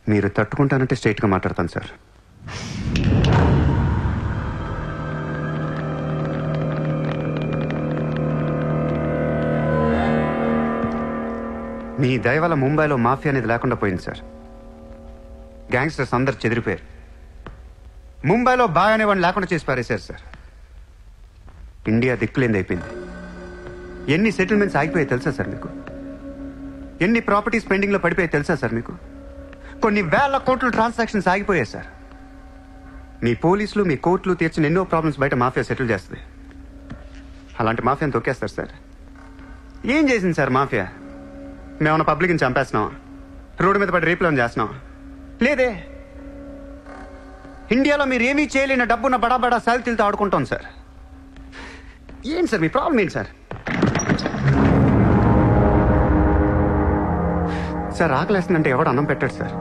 మీరు తట్టుకుంటానంటే స్ట్రైట్గా మాట్లాడతాను సార్. మీ దయ వల్ల ముంబైలో మాఫియా అనేది లేకుండా పోయింది సార్. గ్యాంగ్స్టర్స్ అందరు చెదిరిపోయారు. ముంబైలో బాయ్ అనేవాడిని లేకుండా చేసి పారేశారు సార్. ఇండియా దిక్కులేంది అయిపోయింది. ఎన్ని సెటిల్మెంట్స్ ఆగిపోయాయి తెలుసా సార్ మీకు? ఎన్ని ప్రాపర్టీస్ పెండింగ్లో పడిపోయాయి తెలుసా సార్ మీకు? కొన్ని వేల కోట్ల ట్రాన్సాక్షన్స్ ఆగిపోయాయి సార్. మీ పోలీసులు మీ కోర్టులు తీర్చిన ఎన్నో ప్రాబ్లమ్స్ బయట మాఫియా సెటిల్ చేస్తుంది. అలాంటి మాఫియాని తొక్కేస్తారు సార్. ఏం చేసింది సార్ మాఫియా? మేమన్నా పబ్లిక్ని చంపేస్తున్నాం, రోడ్డు మీద పడి రేపులను చేస్తున్నాం? లేదే. ఇండియాలో మీరు ఏమీ చేయలేని డబ్బున్న బడా సాల్తీలతో ఆడుకుంటాం సార్. ఏంటి సార్ మీ ప్రాబ్లం ఏంటి సార్? సార్ ఆకలేస్తుందంటే ఎవడు అన్నం పెట్టాడు సార్.